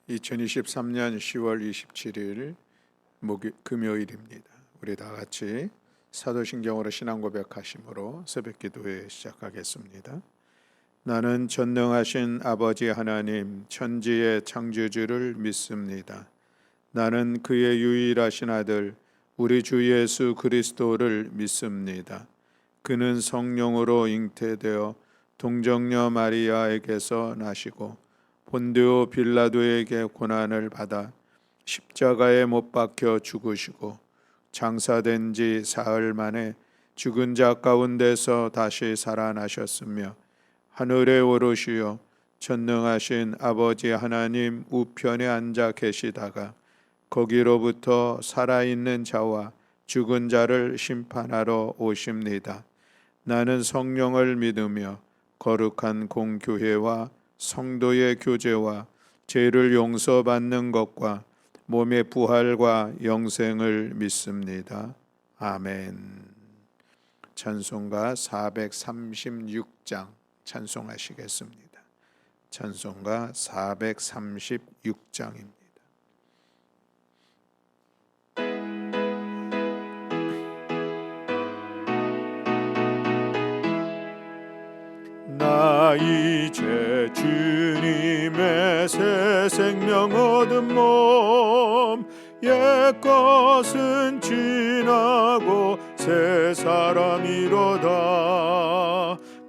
2023년 10월 27일 금요일입니다. 우리 다 같이 사도신경으로 신앙 고백하심으로 새벽 기도회 시작하겠습니다. 나는 전능하신 아버지 하나님 천지의 창조주를 믿습니다. 나는 그의 유일하신 아들 우리 주 예수 그리스도를 믿습니다. 그는 성령으로 잉태되어 동정녀 마리아에게서 나시고 본디오 빌라도에게 고난을 받아 십자가에 못 박혀 죽으시고 장사된 지 사흘 만에 죽은 자 가운데서 다시 살아나셨으며 하늘에 오르시어 전능하신 아버지 하나님 우편에 앉아 계시다가 거기로부터 살아있는 자와 죽은 자를 심판하러 오십니다. 나는 성령을 믿으며 거룩한 공교회와 성도의 교제와 죄를 용서받는 것과 몸의 부활과 영생을 믿습니다. 아멘. 찬송가 436장 찬송하시겠습니다. 찬송가 436장입니다. 나 이제 주님의 새 생명 얻은 몸 옛것은 지나고 새 사람이로다.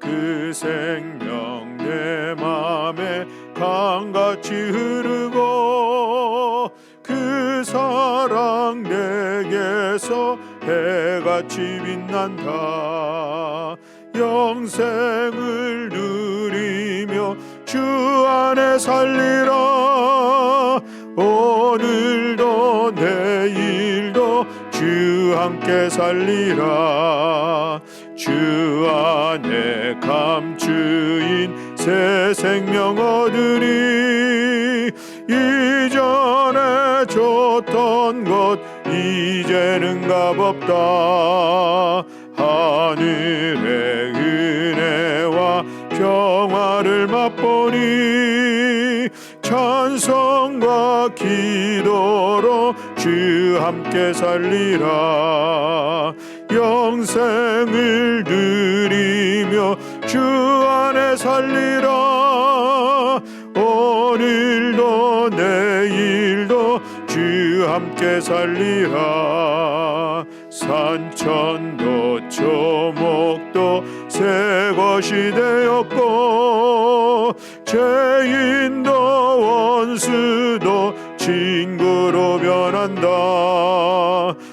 그 생명 내 맘에 강같이 흐르고 그 사랑 내게서 해같이 빛난다. 영생을 누리며 주 안에 살리라. 오늘도 내일도 주 함께 살리라. 주 안에 감추인 새 생명 얻으니 이전에 줬던 것 이제는 값없다. 하늘의 은혜와 평화를 맛보니 찬송과 기도로 주 함께 살리라. 영생을 누리며 주 안에 살리라. 오늘도 내일도 주 함께 살리라. 산천도 초목도 새 것이 되었고 죄인도 원수도 친구로 변한다.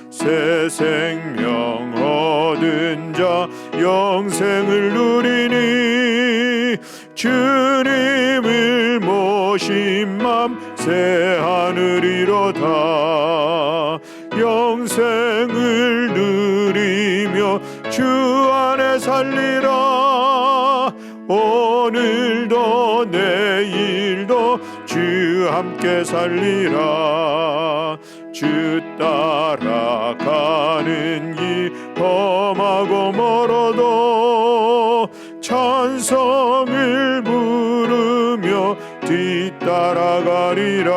새 생명 얻은 자 영생을 누리니 주님을 모신 맘 새 하늘이로다. 영생을 누리며 주 안에 살리라. 오늘도 내일도 주 함께 살리라. 주 따라가는 길 험하고 멀어도 찬송을 부르며 뒤따라가리라.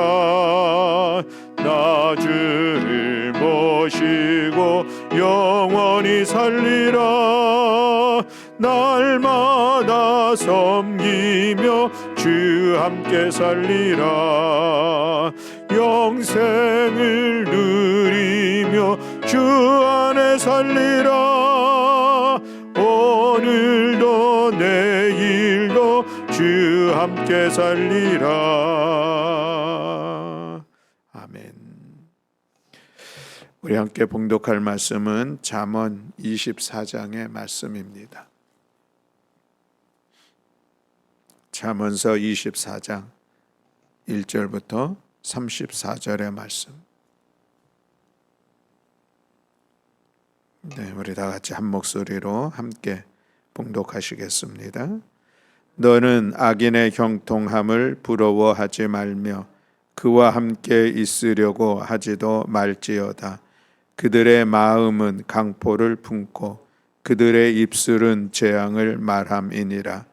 나 주를 모시고 영원히 살리라. 날마다 섬기며 주 함께 살리라. 영생을 누리며 주 안에 살리라. 오늘도 내일도 주 함께 살리라. 아멘. 우리 함께 봉독할 말씀은 잠언 24장의 말씀입니다. 잠언서 24장 1절부터 34절의 말씀. 네, 우리 다 같이 한 목소리로 함께 봉독하시겠습니다. 너는 악인의 형통함을 부러워하지 말며 그와 함께 있으려고 하지도 말지어다. 그들의 마음은 강포를 품고 그들의 입술은 재앙을 말함이니라.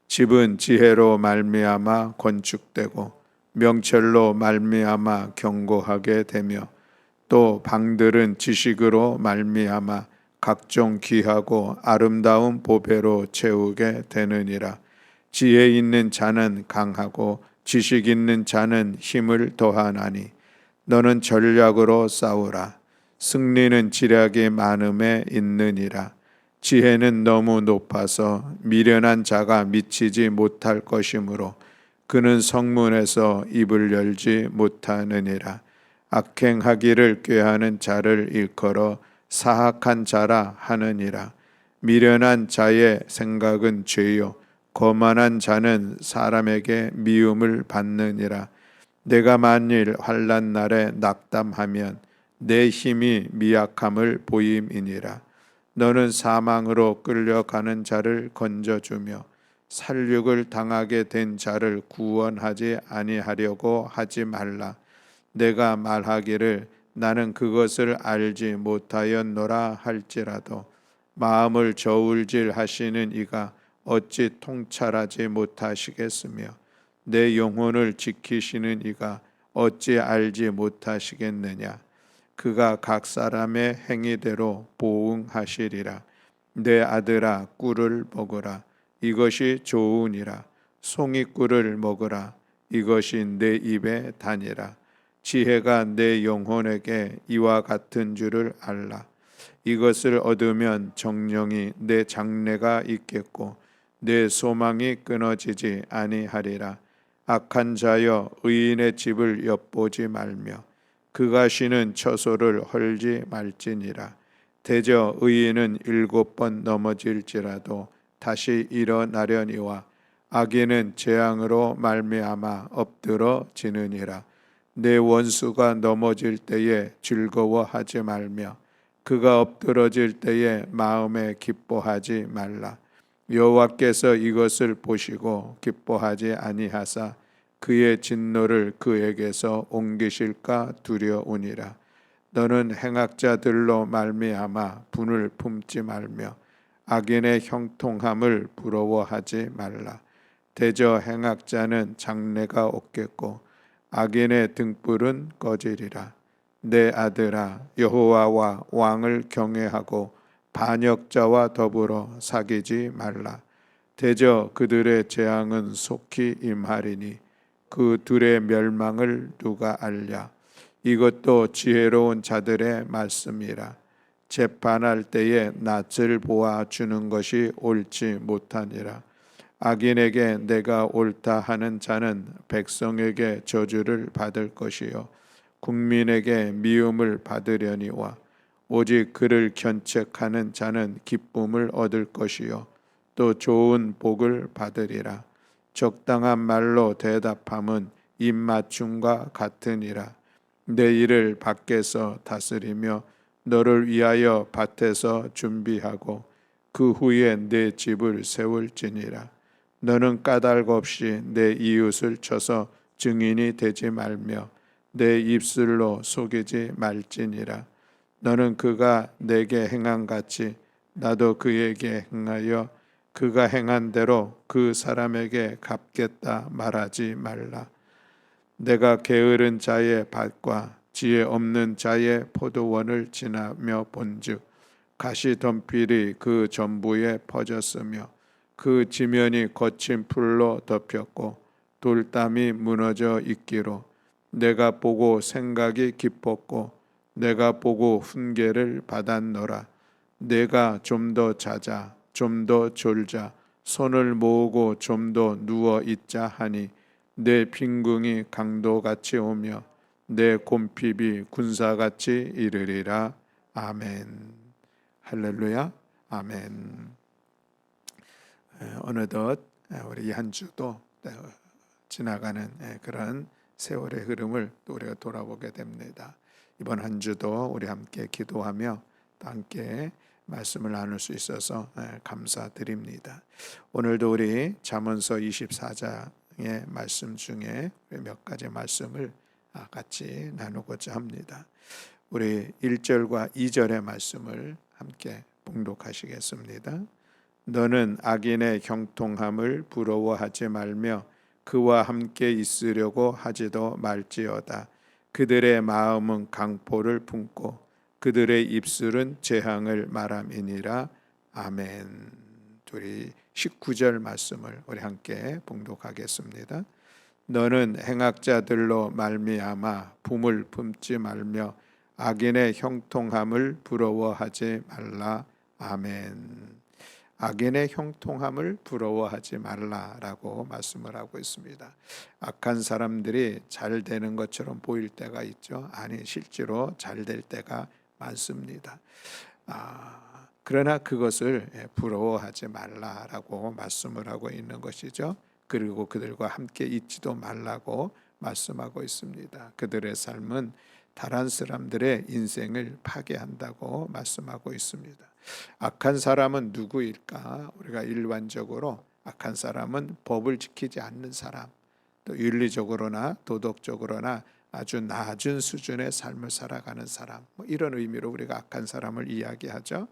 집은 지혜로 말미암아 건축되고 명철로 말미암아 경고하게 되며 또 방들은 지식으로 말미암아 각종 귀하고 아름다운 보배로 채우게 되느니라. 지혜 있는 자는 강하고 지식 있는 자는 힘을 더하나니 너는 전략으로 싸우라. 승리는 지략이 많음에 있느니라. 지혜는 너무 높아서 미련한 자가 미치지 못할 것이므로 그는 성문에서 입을 열지 못하느니라. 악행하기를 꾀하는 자를 일컬어 사악한 자라 하느니라. 미련한 자의 생각은 죄요 거만한 자는 사람에게 미움을 받느니라. 내가 만일 환난 날에 낙담하면 내 힘이 미약함을 보임이니라. 너는 사망으로 끌려가는 자를 건져주며 살육을 당하게 된 자를 구원하지 아니하려고 하지 말라. 내가 말하기를 나는 그것을 알지 못하였노라 할지라도 마음을 저울질 하시는 이가 어찌 통찰하지 못하시겠으며 내 영혼을 지키시는 이가 어찌 알지 못하시겠느냐. 그가 각 사람의 행위대로 보응하시리라. 내 아들아 꿀을 먹으라. 이것이 좋으니라. 송이꿀을 먹으라. 이것이 내 입에 다니라. 지혜가 내 영혼에게 이와 같은 줄을 알라. 이것을 얻으면 정령이 내 장래가 있겠고 내 소망이 끊어지지 아니하리라. 악한 자여 의인의 집을 엿보지 말며 그가 쉬는 처소를 헐지 말지니라. 대저 의인은 7번 넘어질지라도 다시 일어나려니와 악인은 재앙으로 말미암아 엎드러지느니라. 내 원수가 넘어질 때에 즐거워하지 말며 그가 엎드러질 때에 마음에 기뻐하지 말라. 여호와께서 이것을 보시고 기뻐하지 아니하사 그의 진노를 그에게서 옮기실까 두려우니라. 너는 행악자들로 말미암아 분을 품지 말며 악인의 형통함을 부러워하지 말라. 대저 행악자는 장래가 없겠고 악인의 등불은 꺼지리라. 내 아들아 여호와와 왕을 경외하고 반역자와 더불어 사귀지 말라. 대저 그들의 재앙은 속히 임하리니 그 둘의 멸망을 누가 알랴. 이것도 지혜로운 자들의 말씀이라. 재판할 때에 낯을 보아 주는 것이 옳지 못하니라. 악인에게 내가 옳다 하는 자는 백성에게 저주를 받을 것이요 국민에게 미움을 받으려니와 오직 그를 견책하는 자는 기쁨을 얻을 것이요 또 좋은 복을 받으리라. 적당한 말로 대답함은 입맞춤과 같으니라. 내 일을 밖에서 다스리며 너를 위하여 밭에서 준비하고 그 후에 내 집을 세울지니라. 너는 까닭 없이 내 이웃을 쳐서 증인이 되지 말며 내 입술로 속이지 말지니라. 너는 그가 내게 행한 같이 나도 그에게 행하여 그가 행한 대로 그 사람에게 갚겠다 말하지 말라. 내가 게으른 자의 밭과 지혜 없는 자의 포도원을 지나며 본즉 가시덤필이 그 전부에 퍼졌으며 그 지면이 거친 풀로 덮였고 돌담이 무너져 있기로 내가 보고 생각이 깊었고 내가 보고 훈계를 받았노라. 내가 좀 더 자자 좀 더 졸자 손을 모으고 좀 더 누워 있자 하니 내 빈궁이 강도같이 오며 내 곰핍이 군사같이 이르리라. 아멘. 할렐루야. 아멘. 어느덧 우리 한 주도 지나가는 그런 세월의 흐름을 또 우리가 돌아보게 됩니다. 이번 한 주도 우리 함께 기도하며 또 함께 말씀을 나눌 수 있어서 감사드립니다. 오늘도 우리 잠언서 24장의 말씀 중에 몇 가지 말씀을 같이 나누고자 합니다. 우리 1절과 2절의 말씀을 함께 봉독하시겠습니다. 너는 악인의 형통함을 부러워하지 말며 그와 함께 있으려고 하지도 말지어다. 그들의 마음은 강포를 품고 그들의 입술은 재앙을 말함이니라. 아멘. 우리 19절 말씀을 우리 함께 봉독하겠습니다. 너는 행악자들로 말미암아 붐을 품지 말며 악인의 형통함을 부러워하지 말라. 아멘. 악인의 형통함을 부러워하지 말라라고 말씀을 하고 있습니다. 악한 사람들이 잘 되는 것처럼 보일 때가 있죠. 아니, 실제로 잘 될 때가 많습니다. 그러나 그것을 부러워하지 말라라고 말씀을 하고 있는 것이죠. 그리고 그들과 함께 있지도 말라고 말씀하고 있습니다. 그들의 삶은 다른 사람들의 인생을 파괴한다고 말씀하고 있습니다. 악한 사람은 누구일까? 우리가 일반적으로 악한 사람은 법을 지키지 않는 사람, 또 윤리적으로나 도덕적으로나 아주 낮은 수준의 삶을 살아가는 사람, 이런 의미로 우리가 악한 사람을 이야기하죠.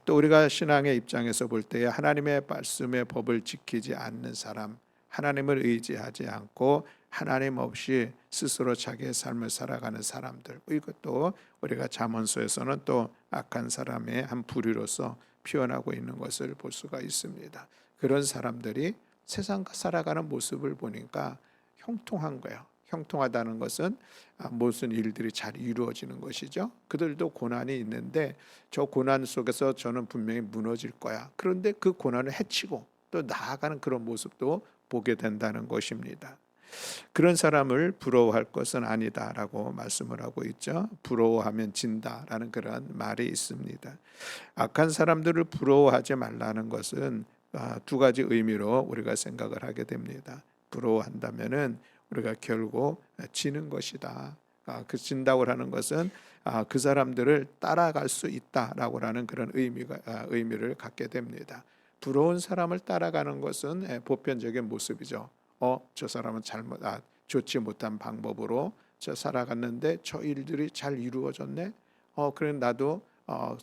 또 우리가 신앙의 입장에서 볼 때 하나님의 말씀의 법을 지키지 않는 사람, 하나님을 의지하지 않고 하나님 없이 스스로 자기의 삶을 살아가는 사람들, 이것도 우리가 잠언서에서는 또 악한 사람의 한 부류로서 표현하고 있는 것을 볼 수가 있습니다. 그런 사람들이 세상 살아가는 모습을 보니까 형통한 거예요. 형통하다는 것은 무슨 일들이 잘 이루어지는 것이죠. 그들도 고난이 있는데 저 고난 속에서 저는 분명히 무너질 거야. 그런데 그 고난을 헤치고 또 나아가는 그런 모습도 보게 된다는 것입니다. 그런 사람을 부러워할 것은 아니다라고 말씀을 하고 있죠. 부러워하면 진다라는 그런 말이 있습니다. 악한 사람들을 부러워하지 말라는 것은 두 가지 의미로 우리가 생각을 하게 됩니다. 부러워한다면은 우리가 결국 지는 것이다. 그 진다고 하는 것은 그 사람들을 따라갈 수 있다라고 하는 그런 의미를 갖게 됩니다. 부러운 사람을 따라가는 것은 보편적인 모습이죠. 저 사람은 좋지 못한 방법으로 저 살아갔는데 저 일들이 잘 이루어졌네. 그래 나도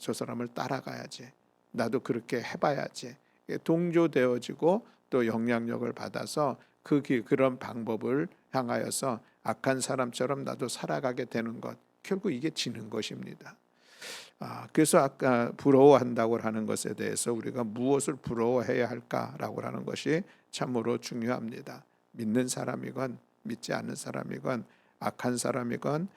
저 사람을 따라가야지. 나도 그렇게 해봐야지. 동조되어지고 또 영향력을 받아서 그런 방법을 향하여서 악한 사람처럼 나도 살아가게 되는 것, 결국 이게 지는 것입니다. 그래서 아까 부러워한다고 하는 것에 대해서 우리가 무엇을 부러워해야 할까라고 하는 것이 참으로 중요합니다. 믿는 사람이건 믿지 않는 사람이건 악한 사람이건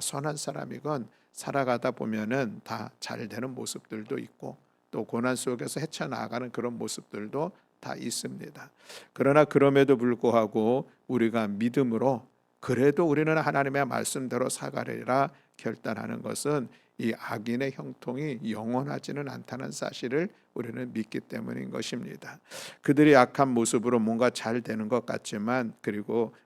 선한 사람이건 살아가다 보면은 다 잘 되는 모습들도 있고 또 고난 속에서 헤쳐나가는 그런 모습들도 다 있습니다. 그러나 그럼에도 불구하고 우리가 믿음으로 그래도 우리는 하나님의 말씀대로 살아가리라 결단하는 것은 이 악인의 형통이 영원하지는 않다는 사실을 우리는 믿기 때문인 것입니다. 그들이 악한 모습으로 뭔가 잘 되는 것 같지만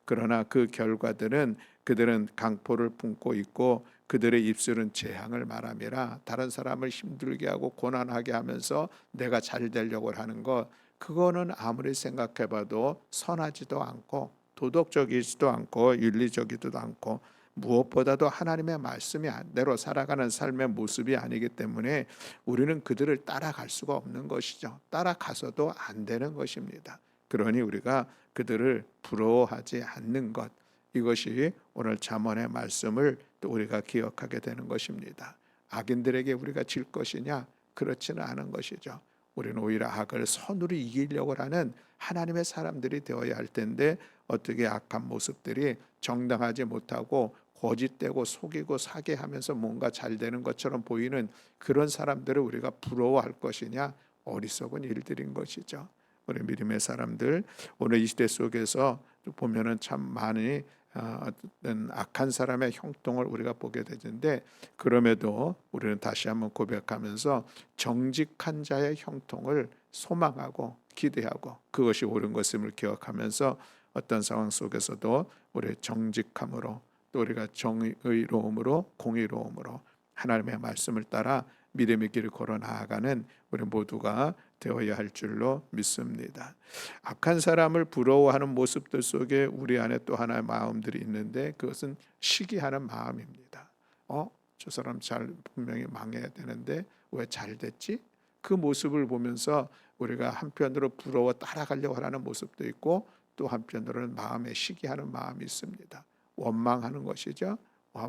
그러나 그 결과들은 그들은 강포를 품고 있고 그들의 입술은 재앙을 말함이라. 다른 사람을 힘들게 하고 고난하게 하면서 내가 잘 되려고 하는 것, 그거는 아무리 생각해봐도 선하지도 않고 도덕적이지도 않고 윤리적이지도 않고 무엇보다도 하나님의 말씀이 대로 살아가는 삶의 모습이 아니기 때문에 우리는 그들을 따라갈 수가 없는 것이죠. 따라가서도 안 되는 것입니다. 그러니 우리가 그들을 부러워하지 않는 것, 이것이 오늘 잠언의 말씀을 또 우리가 기억하게 되는 것입니다. 악인들에게 우리가 질 것이냐? 그렇지는 않은 것이죠. 우리는 오히려 악을 선으로 이기려고 하는 하나님의 사람들이 되어야 할 텐데 어떻게 악한 모습들이 정당하지 못하고 거짓되고 속이고 사기하면서 뭔가 잘 되는 것처럼 보이는 그런 사람들을 우리가 부러워할 것이냐? 어리석은 일들인 것이죠. 우리 믿음의 사람들, 오늘 이 시대 속에서 보면은 참 많이 어떤 악한 사람의 형통을 우리가 보게 되는데, 그럼에도 우리는 다시 한번 고백하면서 정직한 자의 형통을 소망하고 기대하고 그것이 옳은 것임을 기억하면서 어떤 상황 속에서도 우리의 정직함으로 또 우리가 정의로움으로 공의로움으로 하나님의 말씀을 따라 믿음의 길을 걸어 나아가는 우리 모두가 되어야 할 줄로 믿습니다. 악한 사람을 부러워하는 모습들 속에 우리 안에 또 하나의 마음들이 있는데 그것은 시기하는 마음입니다. 저 사람 분명히 망해야 되는데 왜 잘 됐지? 그 모습을 보면서 우리가 한편으로 부러워 따라가려고 하는 모습도 있고 또 한편으로는 마음에 시기하는 마음이 있습니다. 원망하는 것이죠.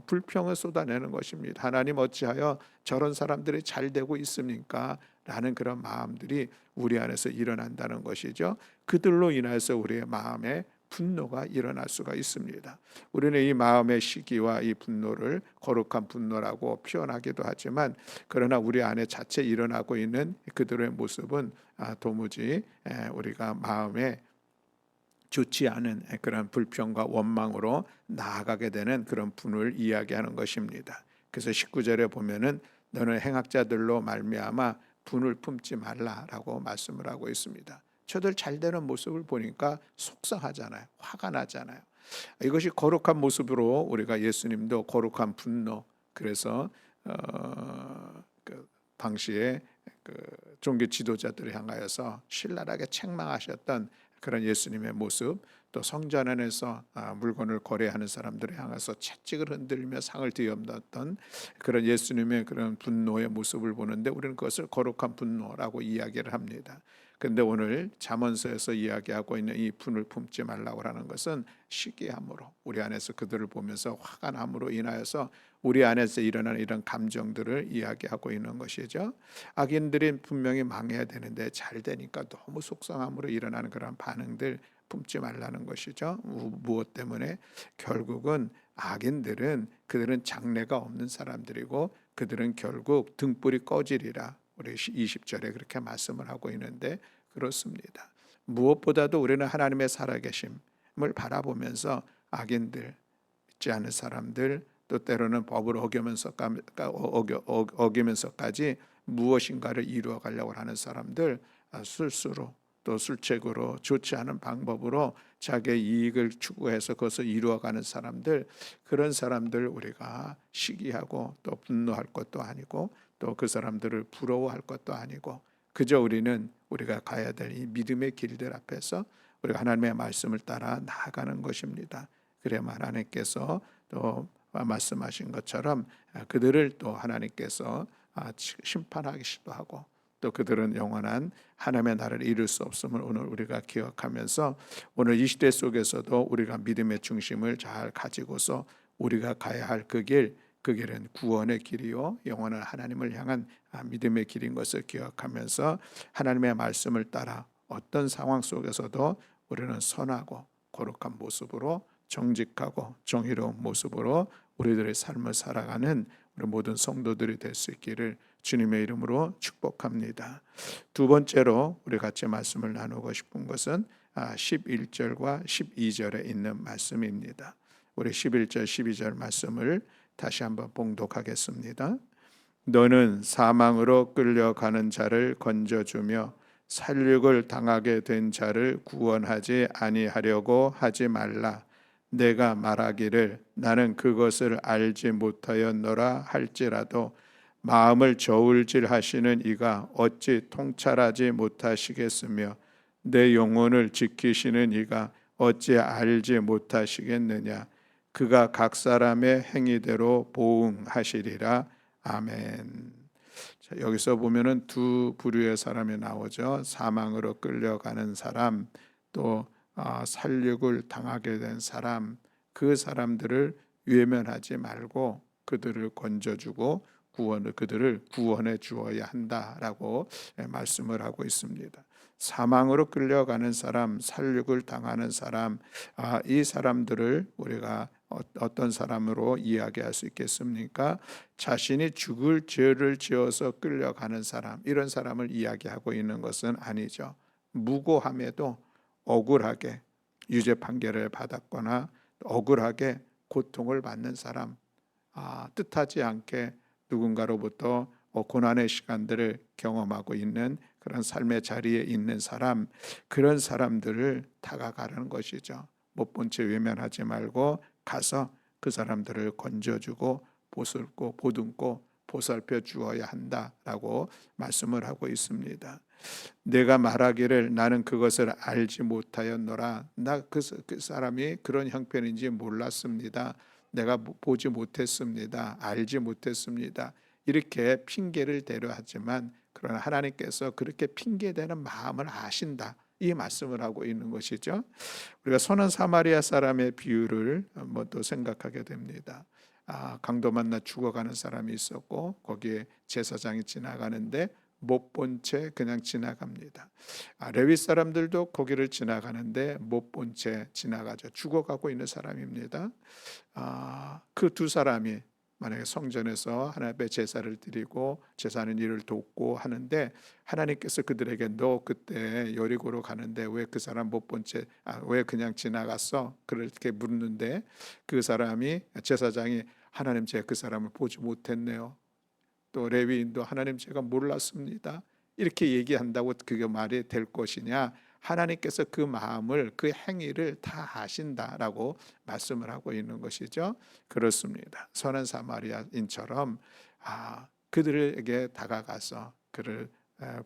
불평을 쏟아내는 것입니다. 하나님 어찌하여 저런 사람들이 잘 되고 있습니까? 라는 그런 마음들이 우리 안에서 일어난다는 것이죠. 그들로 인해서 우리의 마음에 분노가 일어날 수가 있습니다. 우리는 이 마음의 시기와 이 분노를 거룩한 분노라고 표현하기도 하지만, 그러나 우리 안에 자체 일어나고 있는 그들의 모습은 도무지 우리가 마음에 좋지 않은 그런 불평과 원망으로 나아가게 되는 그런 분을 이야기하는 것입니다. 그래서 19절에 보면은 너는 행악자들로 말미암아 분을 품지 말라라고 말씀을 하고 있습니다. 저들 잘 되는 모습을 보니까 속상하잖아요. 화가 나잖아요. 이것이 거룩한 모습으로 우리가 예수님도 거룩한 분노, 그래서 그 당시에 그 종교 지도자들을 향하여서 신랄하게 책망하셨던 그런 예수님의 모습, 또 성전 안에서 물건을 거래하는 사람들을 향해서 채찍을 흔들며 상을 뒤엎었던 그런 예수님의 그런 분노의 모습을 보는데, 우리는 그것을 거룩한 분노라고 이야기를 합니다. 그런데 오늘 잠언서에서 이야기하고 있는 이 분을 품지 말라고 하는 것은 시기함으로, 우리 안에서 그들을 보면서 화가 남으로 인하여서 우리 안에서 일어나는 이런 감정들을 이야기하고 있는 것이죠. 악인들이 분명히 망해야 되는데 잘 되니까 너무 속상함으로 일어나는 그런 반응들 품지 말라는 것이죠. 무엇 때문에? 결국은 악인들은, 그들은 장래가 없는 사람들이고 그들은 결국 등불이 꺼지리라, 우리 20절에 그렇게 말씀을 하고 있는데 그렇습니다. 무엇보다도 우리는 하나님의 살아계심을 바라보면서 악인들, 믿지 않은 사람들, 또 때로는 법을 어기면서까지 무엇인가를 이루어 가려고 하는 사람들, 술수로 또 술책으로 좋지 않은 방법으로 자기의 이익을 추구해서 그것을 이루어가는 사람들, 그런 사람들 우리가 시기하고 또 분노할 것도 아니고 또 그 사람들을 부러워할 것도 아니고, 그저 우리는 우리가 가야 될 이 믿음의 길들 앞에서 우리가 하나님의 말씀을 따라 나아가는 것입니다. 그래야만 하나님께서 또 말씀하신 것처럼 그들을 또 하나님께서 심판하시기도 하고, 또 그들은 영원한 하나님의 나라를 이룰 수 없음을 오늘 우리가 기억하면서, 오늘 이 시대 속에서도 우리가 믿음의 중심을 잘 가지고서 우리가 가야 할 그 길은 구원의 길이요 영원한 하나님을 향한 믿음의 길인 것을 기억하면서, 하나님의 말씀을 따라 어떤 상황 속에서도 우리는 선하고 거룩한 모습으로, 정직하고 정의로운 모습으로 우리들의 삶을 살아가는 우리 모든 성도들이 될 수 있기를 주님의 이름으로 축복합니다. 두 번째로 우리 같이 말씀을 나누고 싶은 것은 11절과 12절에 있는 말씀입니다. 우리 11절 12절 말씀을 다시 한번 봉독하겠습니다. 너는 사망으로 끌려가는 자를 건져주며 살육을 당하게 된 자를 구원하지 아니하려고 하지 말라. 내가 말하기를 나는 그것을 알지 못하였노라 할지라도 마음을 저울질하시는 이가 어찌 통찰하지 못하시겠으며 내 영혼을 지키시는 이가 어찌 알지 못하시겠느냐. 그가 각 사람의 행위대로 보응하시리라. 아멘. 자, 여기서 보면은 두 부류의 사람이 나오죠. 사망으로 끌려가는 사람, 또 살육을 당하게 된 사람, 그 사람들을 외면하지 말고 그들을 건져주고 그들을 구원해 주어야 한다라고 말씀을 하고 있습니다. 사망으로 끌려가는 사람, 살육을 당하는 사람, 이 사람들을 우리가 어떤 사람으로 이야기할 수 있겠습니까? 자신이 죽을 죄를 지어서 끌려가는 사람, 이런 사람을 이야기하고 있는 것은 아니죠. 무고함에도 억울하게 유죄 판결을 받았거나 억울하게 고통을 받는 사람, 뜻하지 않게 누군가로부터 고난의 시간들을 경험하고 있는 그런 삶의 자리에 있는 사람, 그런 사람들을 다가가는 것이죠. 못 본 채 외면하지 말고 가서 그 사람들을 건져주고 보듬고 보살펴 주어야 한다라고 말씀을 하고 있습니다. 내가 말하기를 나는 그것을 알지 못하였노라. 나 그 사람이 그런 형편인지 몰랐습니다. 내가 보지 못했습니다. 알지 못했습니다. 이렇게 핑계를 대려 하지만, 그러나 하나님께서 그렇게 핑계대는 마음을 아신다. 이 말씀을 하고 있는 것이죠. 우리가 선한 사마리아 사람의 비유를 한번 또 생각하게 됩니다. 강도 만나 죽어가는 사람이 있었고 거기에 제사장이 지나가는데 못 본 채 그냥 지나갑니다. 레위 사람들도 거기를 지나가는데 못 본 채 지나가죠. 죽어가고 있는 사람입니다. 그 두 사람이 만약에 성전에서 하나님 앞에 제사를 드리고 제사하는 일을 돕고 하는데 하나님께서 그들에게 너 그때 여리고로 가는데 왜 그 사람 못 본 채 왜 그냥 지나갔어? 그렇게 묻는데 그 사람이 제사장이 하나님 제가 그 사람을 보지 못했네요. 또 레위인도 하나님 제가 몰랐습니다. 이렇게 얘기한다고 그게 말이 될 것이냐? 하나님께서 그 마음을 그 행위를 다 아신다라고 말씀을 하고 있는 것이죠. 그렇습니다. 선한 사마리아인처럼 그들에게 다가가서 그를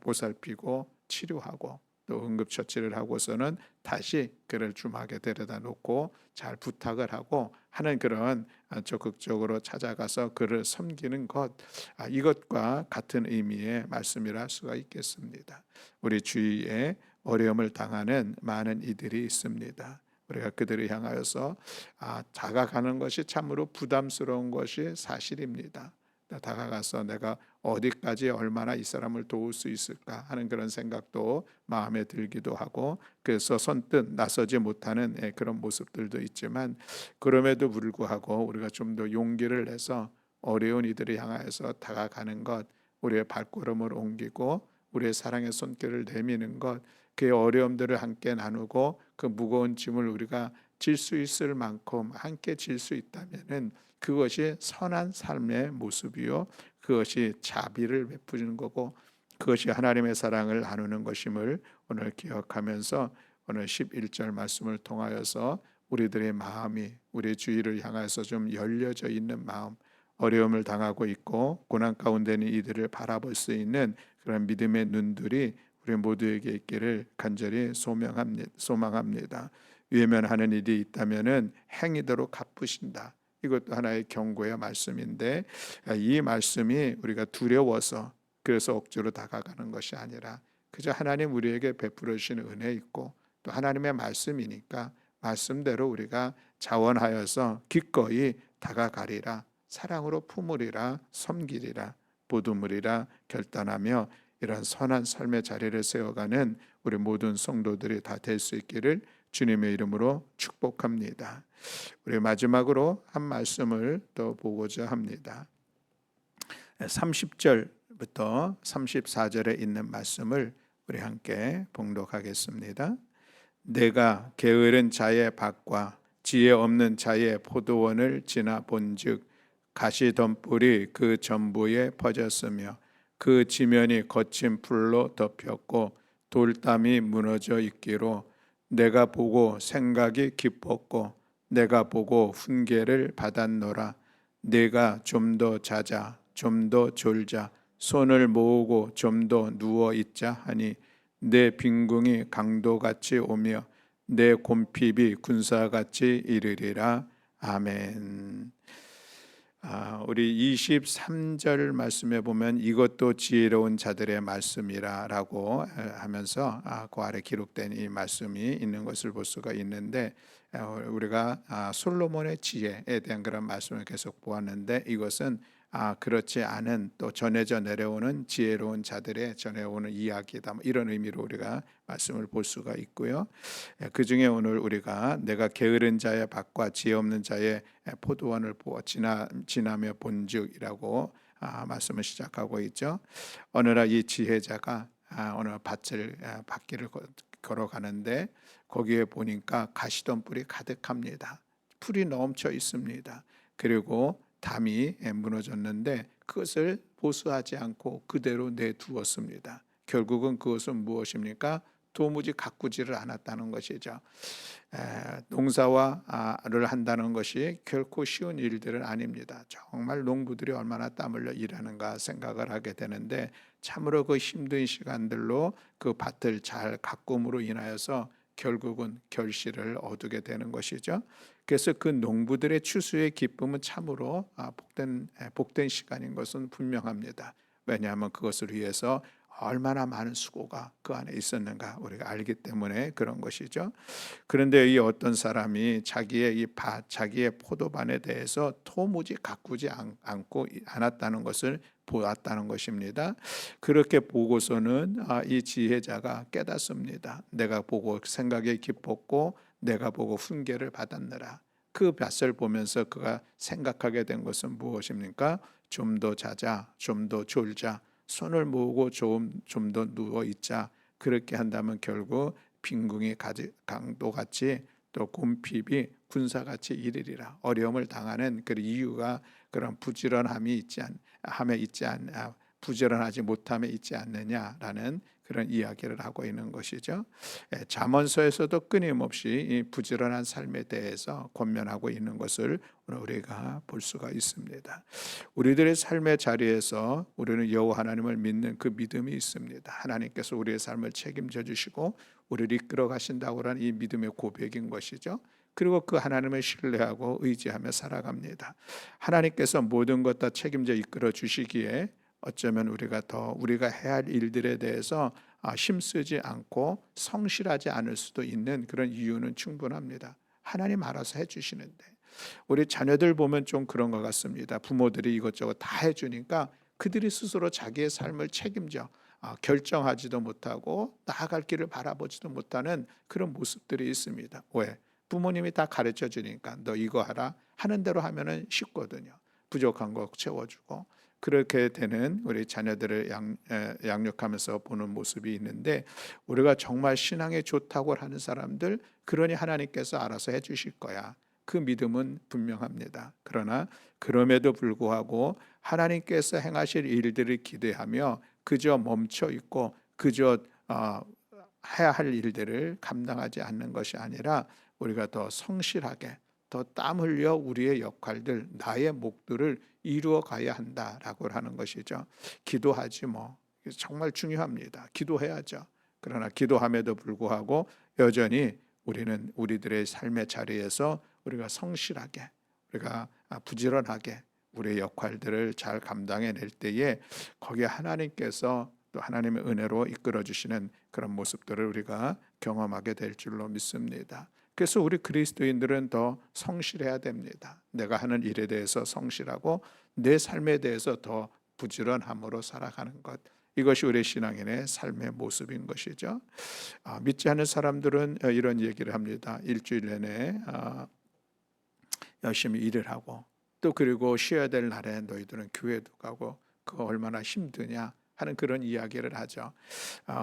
보살피고 치료하고 또 응급처치를 하고서는 다시 그를 주막에 데려다 놓고 잘 부탁을 하고 하는 그런 적극적으로 찾아가서 그를 섬기는 것, 이것과 같은 의미의 말씀이라 할 수가 있겠습니다. 우리 주위에 어려움을 당하는 많은 이들이 있습니다. 우리가 그들을 향하여서 다가가는 것이 참으로 부담스러운 것이 사실입니다. 다가가서 내가 어디까지 얼마나 이 사람을 도울 수 있을까 하는 그런 생각도 마음에 들기도 하고 그래서 선뜻 나서지 못하는 그런 모습들도 있지만 그럼에도 불구하고 우리가 좀 더 용기를 내서 어려운 이들을 향하여서 다가가는 것, 우리의 발걸음을 옮기고 우리의 사랑의 손길을 내미는 것, 그의 어려움들을 함께 나누고 그 무거운 짐을 우리가 질 수 있을 만큼 함께 질 수 있다면은 그것이 선한 삶의 모습이요 그것이 자비를 베푸는 거고 그것이 하나님의 사랑을 나누는 것임을 오늘 기억하면서 오늘 11절 말씀을 통하여서 우리들의 마음이 우리 주위를 향해서 좀 열려져 있는 마음, 어려움을 당하고 있고 고난 가운데 있는 이들을 바라볼 수 있는 그런 믿음의 눈들이 우리 모두에게 있기를 간절히 소망합니다. 외면하는 일이 있다면은 행위대로 갚으신다. 이것도 하나의 경고의 말씀인데 이 말씀이 우리가 두려워서 그래서 억지로 다가가는 것이 아니라 그저 하나님 우리에게 베풀어 주시는 은혜 있고 또 하나님의 말씀이니까 말씀대로 우리가 자원하여서 기꺼이 다가가리라 사랑으로 품으리라 섬기리라 보듬으리라 결단하며 이런 선한 삶의 자리를 세워가는 우리 모든 성도들이 다 될 수 있기를 주님의 이름으로 축복합니다. 우리 마지막으로 한 말씀을 더 보고자 합니다. 30절부터 34절에 있는 말씀을 우리 함께 봉독하겠습니다. 내가 게으른 자의 밭과 지혜 없는 자의 포도원을 지나 본즉 가시덤불이 그 전부에 퍼졌으며 그 지면이 거친 풀로 덮였고 돌담이 무너져 있기로 내가 보고 생각이 깊었고 내가 보고 훈계를 받았노라. 내가 좀 더 자자 좀 더 졸자 손을 모으고 좀 더 누워 있자 하니 내 빈궁이 강도같이 오며 내 곰핍이 군사같이 이르리라. 아멘. 우리 23절 말씀에 보면 이것도 지혜로운 자들의 말씀이라고 하면서 그 아래 기록된 이 말씀이 있는 것을 볼 수가 있는데 우리가 솔로몬의 지혜에 대한 그런 말씀을 계속 보았는데 이것은 그렇지 않은 또 전해져 내려오는 지혜로운 자들의 전해오는 이야기다 이런 의미로 우리가 말씀을 볼 수가 있고요. 그 중에 오늘 우리가 내가 게으른 자의 밭과 지혜 없는 자의 포도원을 지나며 본즉이라고 말씀을 시작하고 있죠. 어느 날 이 지혜자가 어느 밭길을 걸어가는데 거기에 보니까 가시덤불이 가득합니다. 풀이 넘쳐 있습니다. 그리고 담이 무너졌는데 그것을 보수하지 않고 그대로 내두었습니다. 결국은 그것은 무엇입니까? 도무지 가꾸지를 않았다는 것이죠. 농사를 한다는 것이 결코 쉬운 일들은 아닙니다. 정말 농부들이 얼마나 땀 흘려 일하는가 생각을 하게 되는데 참으로 그 힘든 시간들로 그 밭을 잘 가꿈으로 인하여서 결국은 결실을 얻게 되는 것이죠. 그래서 그 농부들의 추수의 기쁨은 참으로 복된 시간인 것은 분명합니다. 왜냐하면 그것을 위해서 얼마나 많은 수고가 그 안에 있었는가 우리가 알기 때문에 그런 것이죠. 그런데 이 어떤 사람이 자기의 이 밭, 자기의 포도반에 대해서 도무지 가꾸지 않고 않았다는 것을 보았다는 것입니다. 그렇게 보고서는 이 지혜자가 깨닫습니다. 내가 보고 생각에 기뻤고 내가 보고 훈계를 받았느라. 그 밭을 보면서 그가 생각하게 된 것은 무엇입니까? 좀 더 자자, 좀 더 졸자, 손을 모으고 좀 더 누워 있자. 그렇게 한다면 결국 빈궁이 강도같이 또 곰핍이 군사같이 이르리라. 어려움을 당하는 그 이유가 그런 부지런함이 부지런하지 못함에 있지 않느냐라는 그런 이야기를 하고 있는 것이죠. 잠언서에서도 끊임없이 이 부지런한 삶에 대해서 권면하고 있는 것을 우리가 볼 수가 있습니다. 우리들의 삶의 자리에서 우리는 여호와 하나님을 믿는 그 믿음이 있습니다. 하나님께서 우리의 삶을 책임져 주시고 우리를 이끌어 가신다고 하는 이 믿음의 고백인 것이죠. 그리고 그 하나님을 신뢰하고 의지하며 살아갑니다. 하나님께서 모든 것 다 책임져 이끌어 주시기에 어쩌면 우리가 해야 할 일들에 대해서 힘쓰지 않고 성실하지 않을 수도 있는 그런 이유는 충분합니다. 하나님 알아서 해주시는데 우리 자녀들 보면 좀 그런 것 같습니다. 부모들이 이것저것 다 해주니까 그들이 스스로 자기의 삶을 책임져 결정하지도 못하고 나아갈 길을 바라보지도 못하는 그런 모습들이 있습니다. 왜? 부모님이 다 가르쳐 주니까 너 이거 하라 하는 대로 하면은 쉽거든요. 부족한 거 채워주고 그렇게 되는 우리 자녀들을 양육하면서 보는 모습이 있는데 우리가 정말 신앙에 좋다고 하는 사람들 그러니 하나님께서 알아서 해주실 거야. 그 믿음은 분명합니다. 그러나 그럼에도 불구하고 하나님께서 행하실 일들을 기대하며 그저 멈춰 있고 그저 해야 할 일들을 감당하지 않는 것이 아니라 우리가 더 성실하게 더 땀 흘려 우리의 역할들 나의 목들을 이루어 가야 한다라고 하는 것이죠. 기도하지 뭐 정말 중요합니다. 기도해야죠. 그러나 기도함에도 불구하고 여전히 우리는 우리들의 삶의 자리에서 우리가 성실하게 우리가 부지런하게 우리의 역할들을 잘 감당해낼 때에 거기에 하나님께서 또 하나님의 은혜로 이끌어 주시는 그런 모습들을 우리가 경험하게 될 줄로 믿습니다. 그래서 우리 그리스도인들은 더 성실해야 됩니다. 내가 하는 일에 대해서 성실하고 내 삶에 대해서 더 부지런함으로 살아가는 것. 이것이 우리 신앙인의 삶의 모습인 것이죠. 믿지 않는 사람들은 이런 얘기를 합니다. 일주일 내내 열심히 일을 하고 또 그리고 쉬어야 될 날에 너희들은 교회도 가고 그거 얼마나 힘드냐 하는 그런 이야기를 하죠.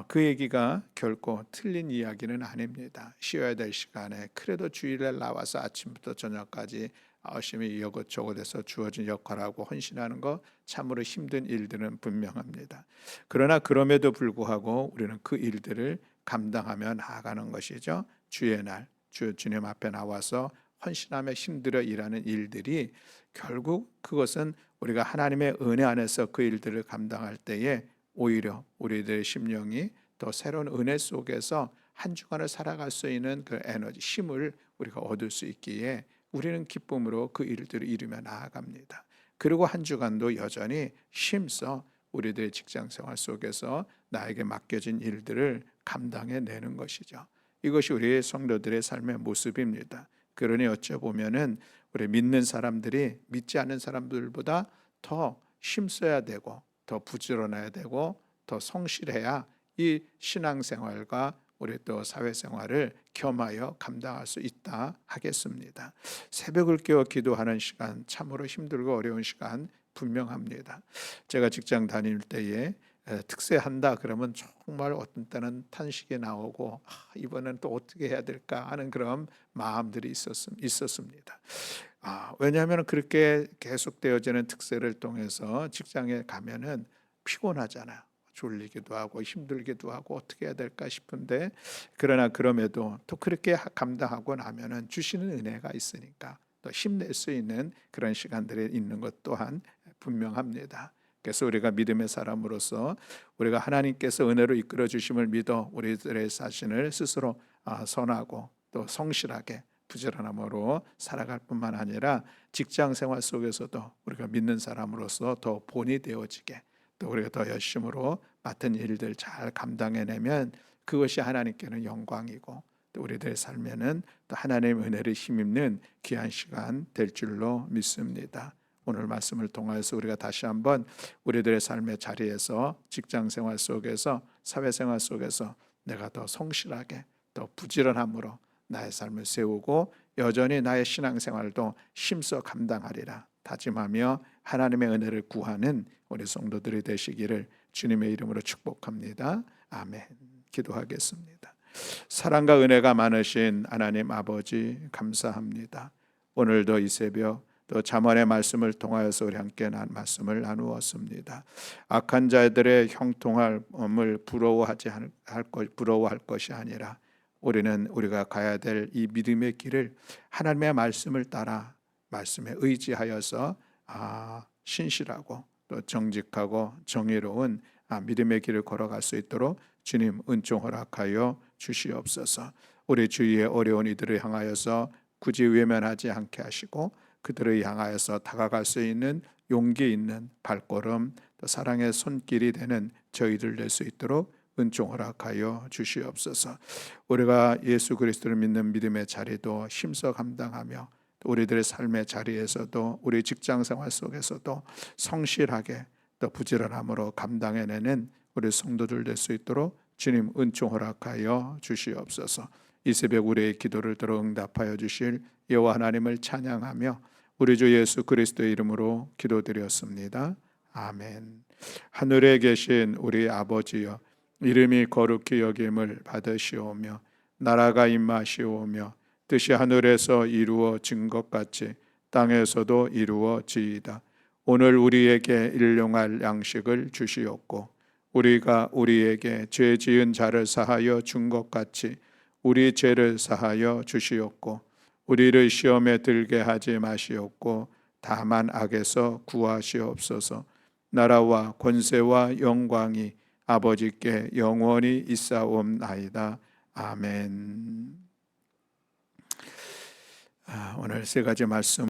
그 얘기가 결코 틀린 이야기는 아닙니다. 쉬어야 될 시간에 그래도 주일날 나와서 아침부터 저녁까지 열심히 이것저것에서 주어진 역할하고 헌신하는 거 참으로 힘든 일들은 분명합니다. 그러나 그럼에도 불구하고 우리는 그 일들을 감당하며 나아가는 것이죠. 주의 날, 주님 앞에 나와서 헌신하며 힘들어 일하는 일들이 결국 그것은 우리가 하나님의 은혜 안에서 그 일들을 감당할 때에 오히려 우리들의 심령이 더 새로운 은혜 속에서 한 주간을 살아갈 수 있는 그 에너지, 힘을 우리가 얻을 수 있기에 우리는 기쁨으로 그 일들을 이루며 나아갑니다. 그리고 한 주간도 여전히 힘써 우리들의 직장 생활 속에서 나에게 맡겨진 일들을 감당해내는 것이죠. 이것이 우리의 성도들의 삶의 모습입니다. 그러니 어찌 보면은 우리 믿는 사람들이 믿지 않는 사람들보다 더 힘써야 되고 더 부지런해야 되고 더 성실해야 이 신앙생활과 우리 또 사회생활을 겸하여 감당할 수 있다 하겠습니다. 새벽을 깨어 기도하는 시간 참으로 힘들고 어려운 시간 분명합니다. 제가 직장 다닐 때에 특세한다 그러면 정말 어떤 때는 탄식이 나오고 이번엔 또 어떻게 해야 될까 하는 그런 마음들이 있었습니다. 왜냐하면 그렇게 계속되어지는 특세를 통해서 직장에 가면은 피곤하잖아요. 졸리기도 하고 힘들기도 하고 어떻게 해야 될까 싶은데 그러나 그럼에도 또 그렇게 감당하고 나면은 주시는 은혜가 있으니까 또 힘낼 수 있는 그런 시간들이 있는 것 또한 분명합니다. 그래서 우리가 믿음의 사람으로서 우리가 하나님께서 은혜로 이끌어 주심을 믿어 우리들의 자신을 스스로 선하고 또 성실하게 부지런함으로 살아갈 뿐만 아니라 직장 생활 속에서도 우리가 믿는 사람으로서 더 본이 되어지게 또 우리가 더 열심으로 맡은 일들 잘 감당해내면 그것이 하나님께는 영광이고 또 우리들의 삶에는 또 하나님의 은혜를 힘입는 귀한 시간 될 줄로 믿습니다. 오늘 말씀을 통해서 우리가 다시 한번 우리들의 삶의 자리에서 직장생활 속에서 사회생활 속에서 내가 더 성실하게 더 부지런함으로 나의 삶을 세우고 여전히 나의 신앙생활도 힘써 감당하리라 다짐하며 하나님의 은혜를 구하는 우리 성도들이 되시기를 주님의 이름으로 축복합니다. 아멘. 기도하겠습니다. 사랑과 은혜가 많으신 하나님 아버지 감사합니다. 오늘도 이 새벽 또 잠언의 말씀을 통하여서 우리 함께 말씀을 나누었습니다. 악한 자들의 형통함을 부러워할 것이 아니라 우리가 가야 될 이 믿음의 길을 하나님의 말씀을 따라 말씀에 의지하여서 신실하고 또 정직하고 정의로운 믿음의 길을 걸어갈 수 있도록 주님 은총 허락하여 주시옵소서. 우리 주위의 어려운 이들을 향하여서 굳이 외면하지 않게 하시고 그들을 향하여서 다가갈 수 있는 용기 있는 발걸음 또 사랑의 손길이 되는 저희들 될 수 있도록 은총 허락하여 주시옵소서. 우리가 예수 그리스도를 믿는 믿음의 자리도 힘써 감당하며 또 우리들의 삶의 자리에서도 우리 직장생활 속에서도 성실하게 또 부지런함으로 감당해내는 우리 성도들 될 수 있도록 주님 은총 허락하여 주시옵소서. 이 새벽 우리의 기도를 들어 응답하여 주실 여호와 하나님을 찬양하며 우리 주 예수 그리스도의 이름으로 기도드렸습니다. 아멘. 하늘에 계신 우리 아버지여, 이름이 거룩히 여김을 받으시오며 나라가 임하시오며 뜻이 하늘에서 이루어진 것 같이 땅에서도 이루어지이다. 오늘 우리에게 일용할 양식을 주시옵고 우리가 우리에게 죄 지은 자를 사하여 준 것 같이 우리 죄를 사하여 주시옵고 우리를 시험에 들게 하지 마시옵고 다만 악에서 구하시옵소서. 나라와 권세와 영광이 아버지께 영원히 있사옵나이다. 아멘. 오늘 세 가지 말씀